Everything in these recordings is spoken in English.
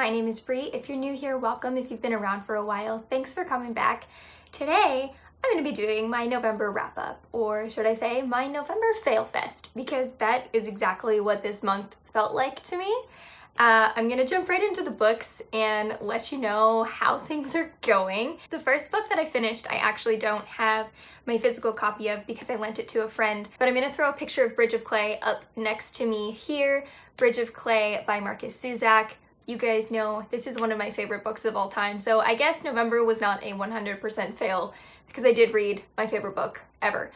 my name is Bree. If you're new here, welcome. If you've been around for a while, thanks for coming back. Today, I'm going to be doing my November wrap-up, or should I say my November fail fest, because that is exactly what this month felt like to me. I'm going to jump right into the books and let you know how things are going. The first book that I finished, I actually don't have my physical copy of because I lent it to a friend, but I'm going to throw a picture of Bridge of Clay up next to me here. Bridge of Clay by Marcus Zusak. You guys know this is one of my favorite books of all time, so I guess November was not a 100% fail because I did read my favorite book ever.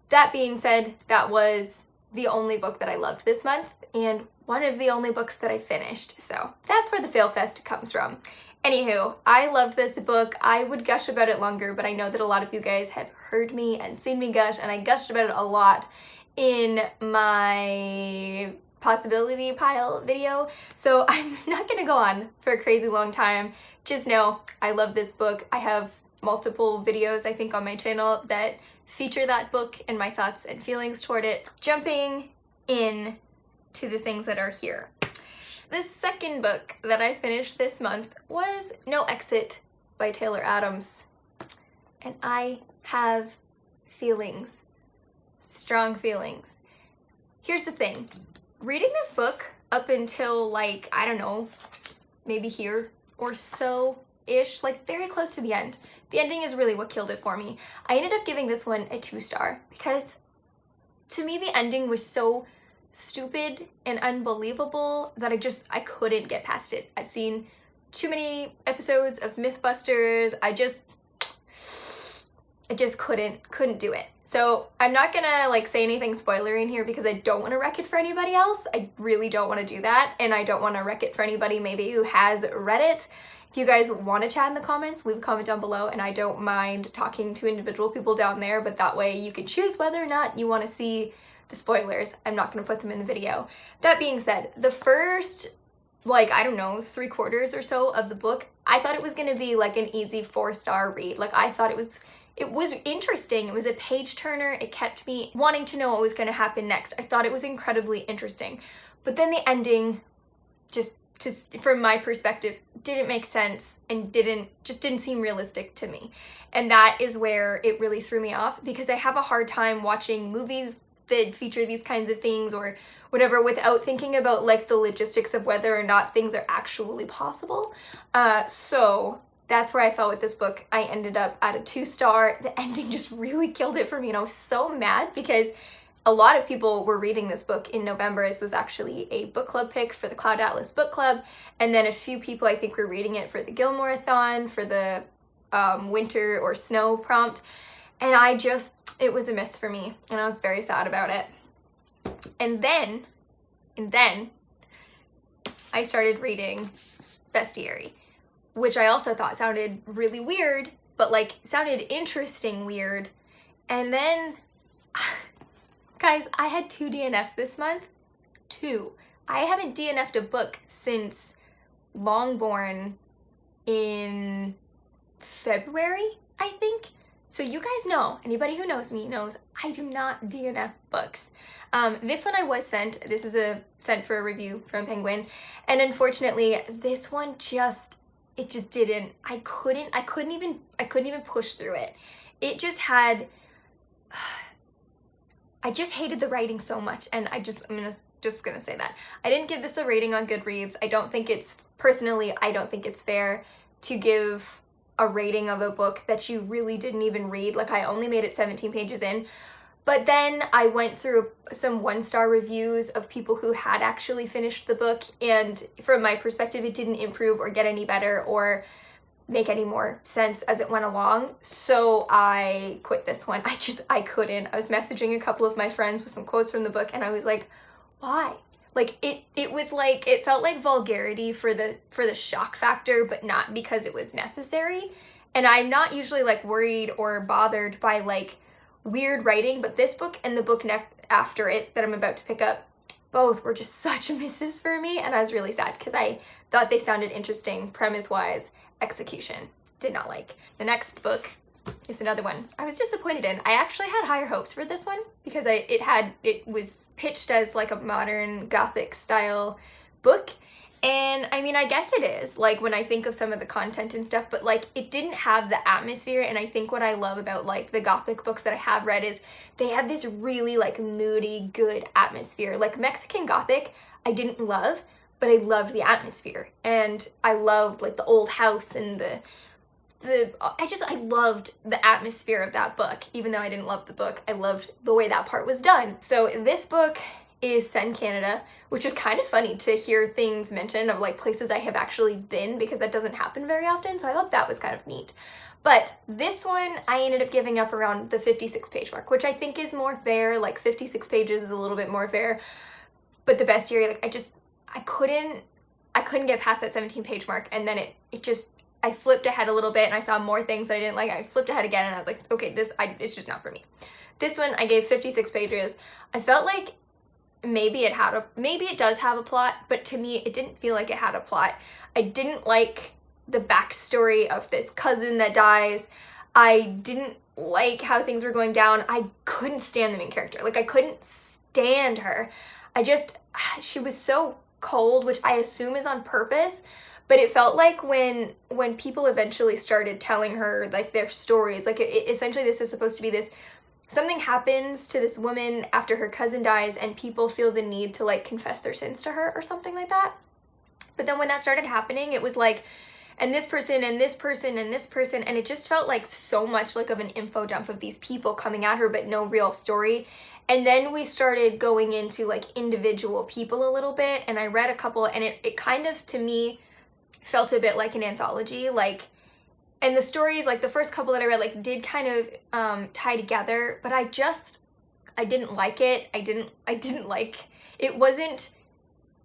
That being said, that was the only book that I loved this month and one of the only books that I finished, so that's where the fail fest comes from. Anywho, I loved this book. I would gush about it longer, but I know that a lot of you guys have heard me and seen me gush, and I gushed about it a lot in my possibility pile video, so I'm not gonna go on for a crazy long time. Just know I love this book. I have multiple videos I think on my channel that feature that book and my thoughts and feelings toward it. Jumping in to the things that are here. The second book that I finished this month was No Exit by Taylor Adams, and I have feelings, strong feelings. Here's the thing. Reading this book up until, like, I don't know, maybe here or so-ish, like very close to the end. The ending is really what killed it for me. I ended up giving this one a 2-star because to me the ending was so stupid and unbelievable that I couldn't get past it. I've seen too many episodes of Mythbusters. I just couldn't do it. So I'm not gonna like say anything spoilery in here because I don't want to wreck it for anybody else. I really don't want to do that, and I don't want to wreck it for anybody maybe who has read it. If you guys want to chat in the comments, leave a comment down below, and I don't mind talking to individual people down there, but that way you can choose whether or not you want to see the spoilers. I'm not going to put them in the video. That being said, the first, like, I don't know, 3/4 or so of the book, I thought it was going to be like an easy 4-star read. Like, I thought it was interesting. It was a page turner. It kept me wanting to know what was going to happen next. I thought it was incredibly interesting. But then the ending just from my perspective didn't make sense and didn't seem realistic to me. And that is where it really threw me off, because I have a hard time watching movies that feature these kinds of things or whatever without thinking about like the logistics of whether or not things are actually possible. So that's where I fell with this book. I ended up at a 2-star. The ending just really killed it for me, and I was so mad because a lot of people were reading this book in November. This was actually a book club pick for the Cloud Atlas book club, and then a few people I think were reading it for the Gilmore-a-thon, for the winter or snow prompt, and it was a miss for me, and I was very sad about it. And then I started reading Bestiary, which I also thought sounded really weird, but like sounded interesting weird. And then, guys, I had 2 DNFs this month. 2. I haven't DNF'd a book since Longborn in February, I think. So you guys know, anybody who knows me knows I do not DNF books. This one I was sent. This is sent for a review from Penguin, and unfortunately, this one it just didn't. I couldn't even push through it. It just had. I just hated the writing so much, and I'm just gonna say that I didn't give this a rating on Goodreads. I don't think it's fair to give a rating of a book that you really didn't even read. Like, I only made it 17 pages in, but then I went through some 1-star reviews of people who had actually finished the book, and from my perspective it didn't improve or get any better or make any more sense as it went along, so I quit this one. I couldn't. I was messaging a couple of my friends with some quotes from the book, and I was like, why? Like, it was like, it felt like vulgarity for the shock factor, but not because it was necessary. And I'm not usually like worried or bothered by like weird writing, but this book and the book after it that I'm about to pick up, both were just such misses for me, and I was really sad because I thought they sounded interesting premise-wise. Execution, did not like. The next book is another one I was disappointed in. I actually had higher hopes for this one because it was pitched as like a modern Gothic style book, And I mean, I guess it is, like, when I think of some of the content and stuff, but like, it didn't have the atmosphere. And I think what I love about like the Gothic books that I have read is they have this really like moody, good atmosphere. Like Mexican Gothic, I didn't love, but I loved the atmosphere. And I loved like the old house and I loved the atmosphere of that book. Even though I didn't love the book, I loved the way that part was done. So this book is set in Canada, which is kind of funny to hear things mentioned of like places I have actually been, because that doesn't happen very often. So I thought that was kind of neat. But this one, I ended up giving up around the 56 page mark, which I think is more fair. Like 56 pages is a little bit more fair. But the bestiary, like I couldn't get past that 17 page mark. And then I flipped ahead a little bit and I saw more things that I didn't like. I flipped ahead again and I was like, okay, it's just not for me. This one, I gave 56 pages. I felt like maybe it does have a plot, but to me, it didn't feel like it had a plot. I didn't like the backstory of this cousin that dies. I didn't like how things were going down. I couldn't stand the main character. Like, I couldn't stand her. She was so cold, which I assume is on purpose, but it felt like when people eventually started telling her, like, their stories, like, essentially this is supposed to be this, something happens to this woman after her cousin dies and people feel the need to like confess their sins to her or something like that. But then when that started happening, it was like, and this person and this person and this person, and it just felt like so much like of an info dump of these people coming at her, but no real story. And then we started going into like individual people a little bit, and I read a couple, and it kind of, to me, felt a bit like an anthology, like. And the stories, like the first couple that I read, like did kind of tie together, but I didn't like it. I didn't like, it wasn't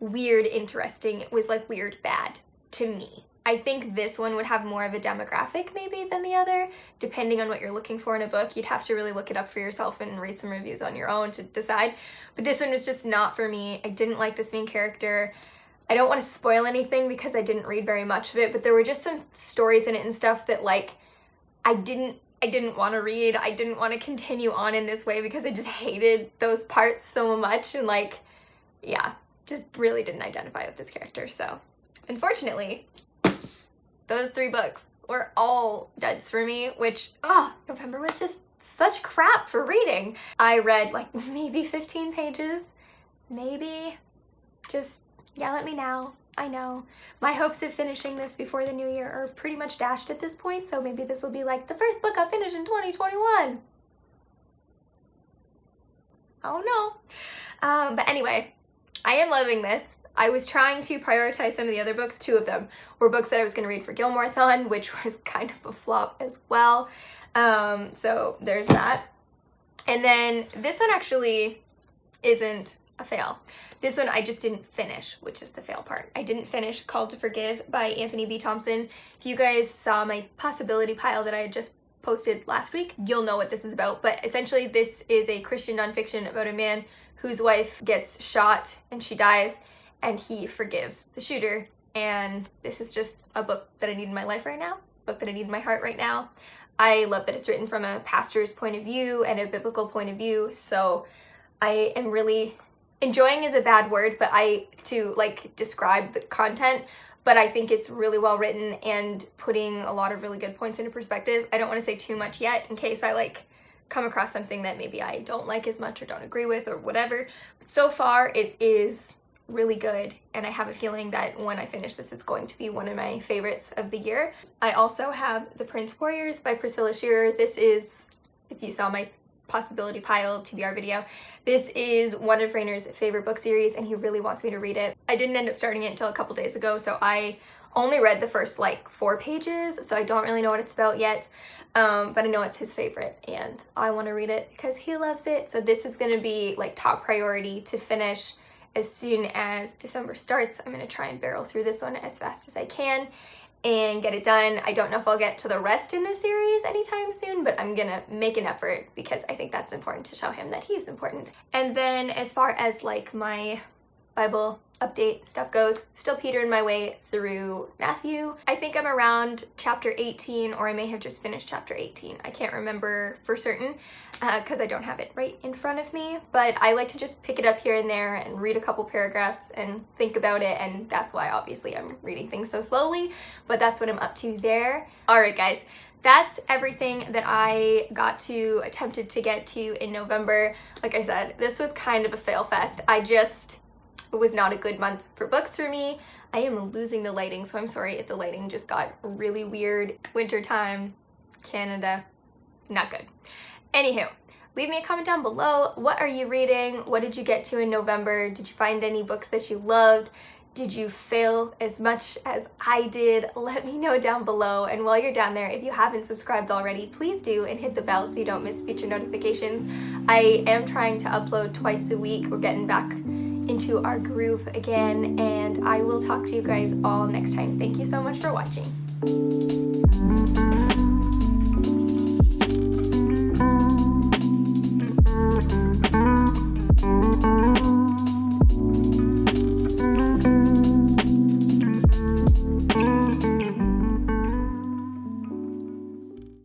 weird interesting. It was like weird bad to me. I think this one would have more of a demographic maybe than the other, depending on what you're looking for in a book. You'd have to really look it up for yourself and read some reviews on your own to decide. But this one was just not for me. I didn't like this main character. I don't want to spoil anything because I didn't read very much of it, but there were just some stories in it and stuff that like I didn't want to read. I didn't want to continue on in this way because I just hated those parts so much, and like, yeah, just really didn't identify with this character. So unfortunately, those 3 books were all duds for me, which, November was just such crap for reading. I read like maybe 15 pages, maybe. Just, yell at me now. I know. My hopes of finishing this before the new year are pretty much dashed at this point, so maybe this will be like the first book I'll finish in 2021. Oh no. But anyway, I am loving this. I was trying to prioritize some of the other books. 2 of them were books that I was going to read for Gilmore-thon, which was kind of a flop as well. So there's that. And then this one actually isn't a fail. This one I just didn't finish, which is the fail part. I didn't finish Called to Forgive by Anthony B. Thompson. If you guys saw my possibility pile that I had just posted last week, you'll know what this is about. But essentially this is a Christian nonfiction about a man whose wife gets shot and she dies, and he forgives the shooter. And this is just a book that I need in my life right now, a book that I need in my heart right now. I love that it's written from a pastor's point of view and a biblical point of view, so I am really enjoying is a bad word, but to like describe the content, but I think it's really well written and putting a lot of really good points into perspective. I don't want to say too much yet in case I like come across something that maybe I don't like as much or don't agree with or whatever. But so far it is really good, and I have a feeling that when I finish this, it's going to be one of my favorites of the year. I also have The Prince Warriors by Priscilla Shearer. This is, if you saw my possibility pile TBR video, this is one of Rainer's favorite book series, and he really wants me to read it. I didn't end up starting it until a couple days ago, so I only read the first like 4 pages, so I don't really know what it's about yet, but I know it's his favorite and I want to read it because he loves it. So this is going to be like top priority to finish as soon as December starts. I'm going to try and barrel through this one as fast as I can and get it done. I don't know if I'll get to the rest in this series anytime soon, but I'm gonna make an effort because I think that's important to show him that he's important. And then as far as like my Bible update, stuff goes. Still petering my way through Matthew. I think I'm around chapter 18, or I may have just finished chapter 18. I can't remember for certain because I don't have it right in front of me, but I like to just pick it up here and there and read a couple paragraphs and think about it, and that's why obviously I'm reading things so slowly, but that's what I'm up to there. All right, guys. That's everything that I attempted to get to in November. Like I said, this was kind of a fail fest. It was not a good month for books for me. I am losing the lighting, so I'm sorry if the lighting just got really weird. Wintertime, Canada, not good. Anywho, leave me a comment down below. What are you reading? What did you get to in November? Did you find any books that you loved? Did you fail as much as I did? Let me know down below. And while you're down there, if you haven't subscribed already, please do, and hit the bell so you don't miss future notifications. I am trying to upload twice a week. We're getting back into our groove again, and I will talk to you guys all next time. Thank you so much for watching.